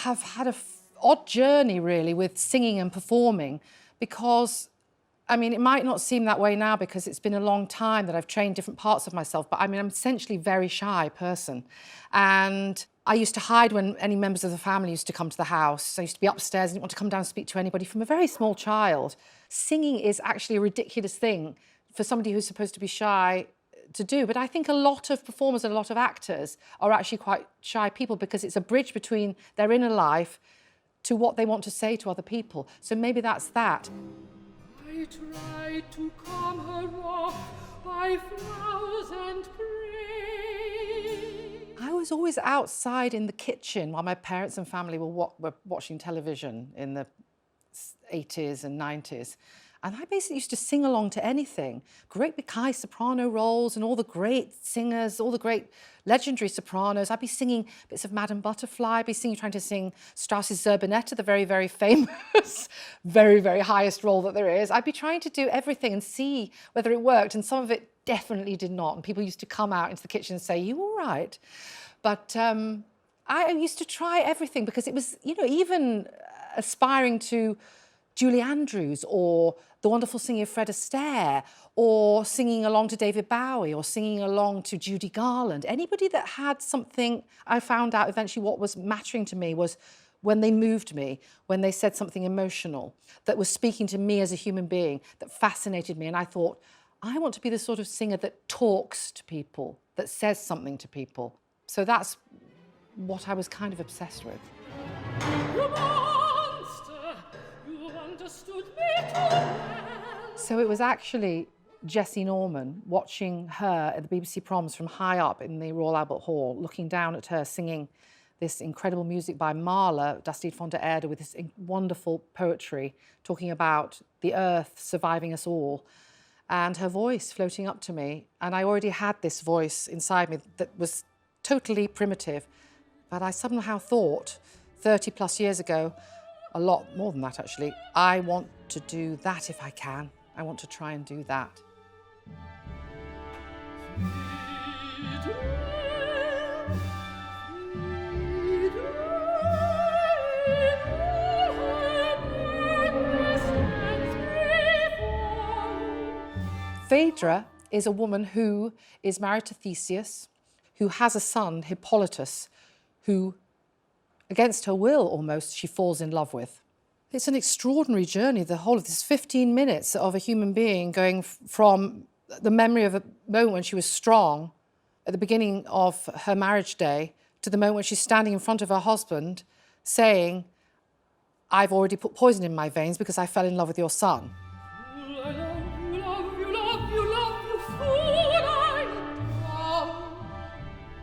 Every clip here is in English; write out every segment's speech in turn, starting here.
have had an odd journey, really, with singing and performing because, I mean, it might not seem that way now because it's been a long time that I've trained different parts of myself, but I mean, I'm essentially a very shy person. And I used to hide when any members of the family used to come to the house. I used to be upstairs and didn't want to come down and speak to anybody from a very small child. Singing is actually a ridiculous thing for somebody who's supposed to be shy to do. But I think a lot of performers and a lot of actors are actually quite shy people because it's a bridge between their inner life to what they want to say to other people. So maybe that's that. I tried to calm her wrath by vows and praise. I was always outside in the kitchen while my parents and family were watching television in the 80s and 90s. And I basically used to sing along to anything. Great big high soprano roles and all the great singers, all the great legendary sopranos. I'd be singing bits of Madame Butterfly. I'd be trying to sing Strauss's Zerbinetta, the very, very famous, very, very highest role that there is. I'd be trying to do everything and see whether it worked. And some of it definitely did not. And people used to come out into the kitchen and say, "You all right?" But I used to try everything because it was, you know, even aspiring to Julie Andrews or the wonderful singing of Fred Astaire or singing along to David Bowie or singing along to Judy Garland. Anybody that had something, I found out eventually what was mattering to me was when they moved me, when they said something emotional that was speaking to me as a human being, that fascinated me. And I thought, I want to be the sort of singer that talks to people, that says something to people. So that's what I was kind of obsessed with. So it was actually Jessye Norman watching her at the BBC Proms from high up in the Royal Albert Hall, looking down at her singing this incredible music by Mahler, Das Lied von der Erde, with this wonderful poetry talking about the earth surviving us all, and her voice floating up to me. And I already had this voice inside me that was totally primitive, but I somehow thought 30 plus years ago, a lot more than that actually, I want to do that if I can. I want to try and do that. Phaedra is a woman who is married to Theseus, who has a son, Hippolytus, who, against her will almost, she falls in love with. It's an extraordinary journey, the whole of this 15 minutes of a human being going from the memory of a moment when she was strong at the beginning of her marriage day to the moment when she's standing in front of her husband saying, "I've already put poison in my veins because I fell in love with your son."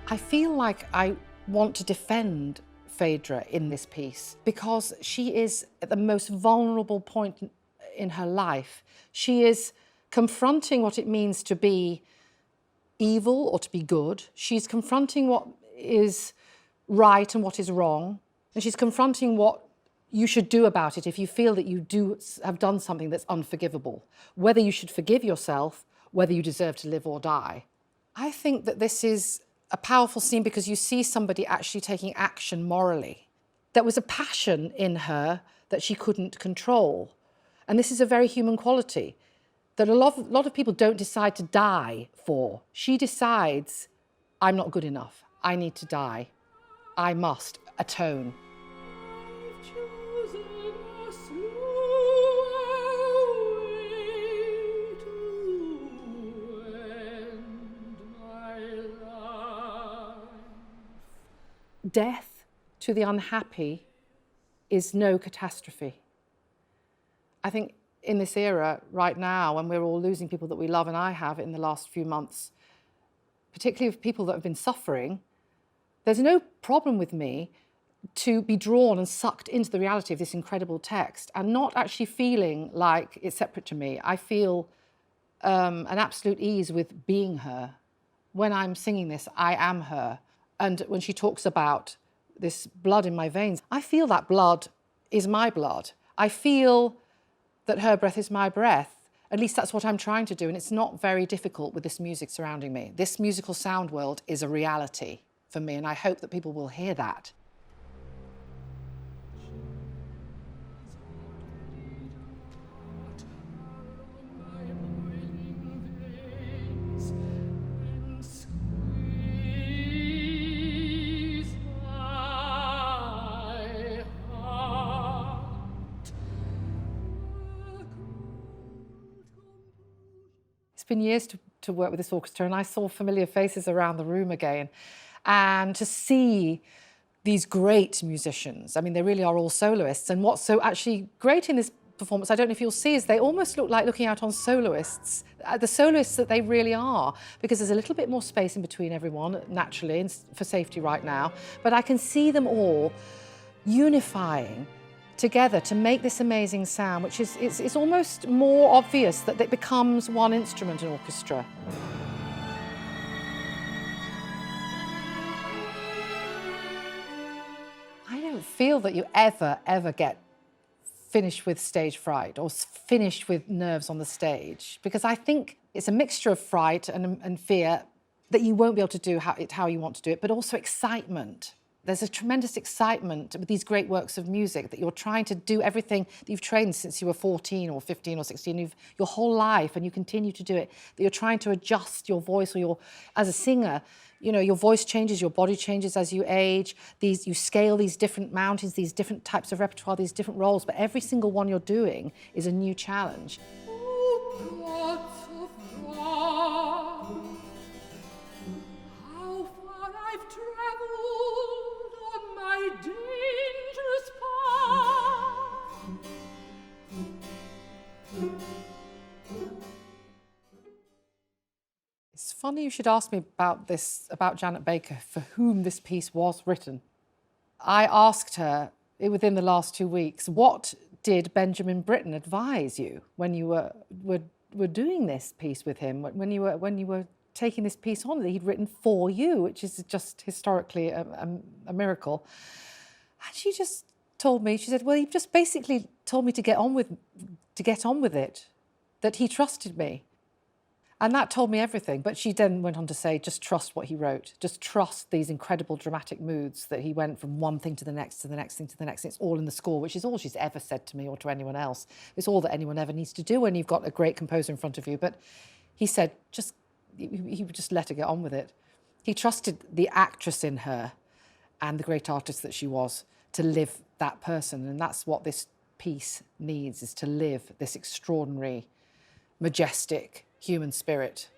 I feel like I want to defend Phaedra in this piece because she is at the most vulnerable point in her life. She is confronting what it means to be evil or to be good. She's confronting what is right and what is wrong. And she's confronting what you should do about it if you feel that you have done something that's unforgivable. Whether you should forgive yourself, whether you deserve to live or die. I think that this is a powerful scene because you see somebody actually taking action morally. There was a passion in her that she couldn't control. And this is a very human quality that a lot of people don't decide to die for. She decides, I'm not good enough. I need to die. I must atone. Death to the unhappy is no catastrophe. I think in this era right now, when we're all losing people that we love, and I have in the last few months, particularly with people that have been suffering, there's no problem with me to be drawn and sucked into the reality of this incredible text and not actually feeling like it's separate to me. I feel an absolute ease with being her. When I'm singing this, I am her. And when she talks about this blood in my veins, I feel that blood is my blood. I feel that her breath is my breath. At least that's what I'm trying to do. And it's not very difficult with this music surrounding me. This musical sound world is a reality for me. And I hope that people will hear that. It's been years to work with this orchestra, and I saw familiar faces around the room again. And to see these great musicians, I mean, they really are all soloists. And what's so actually great in this performance, I don't know if you'll see, is they almost look like looking out on soloists, the soloists that they really are, because there's a little bit more space in between everyone, naturally, and for safety right now. But I can see them all unifying together to make this amazing sound, which is it's almost more obvious that it becomes one instrument, an orchestra. I don't feel that you ever get finished with stage fright or finished with nerves on the stage, because I think it's a mixture of fright and fear that you won't be able to do how you want to do it, but also excitement. There's a tremendous excitement with these great works of music that you're trying to do everything that you've trained since you were 14 or 15 or 16, your whole life, and you continue to do it, that you're trying to adjust your voice, or as a singer, you know, your voice changes, your body changes as you age. You scale these different mountains, these different types of repertoire, these different roles, but every single one you're doing is a new challenge. It's funny you should ask me about this, about Janet Baker, for whom this piece was written. I asked her within the last 2 weeks, what did Benjamin Britten advise you when you were doing this piece with him, when you were taking this piece on that he'd written for you, which is just historically a miracle. And she just told me, she said, well, he just basically told me to get on with it, that he trusted me. And that told me everything. But she then went on to say, just trust what he wrote. Just trust these incredible dramatic moods that he went from one thing to the next, to the next thing, to the next thing. It's all in the score, which is all she's ever said to me or to anyone else. It's all that anyone ever needs to do when you've got a great composer in front of you. But he said, he would just let her get on with it. He trusted the actress in her and the great artist that she was to live that person. And that's what this piece needs, is to live this extraordinary, majestic human spirit.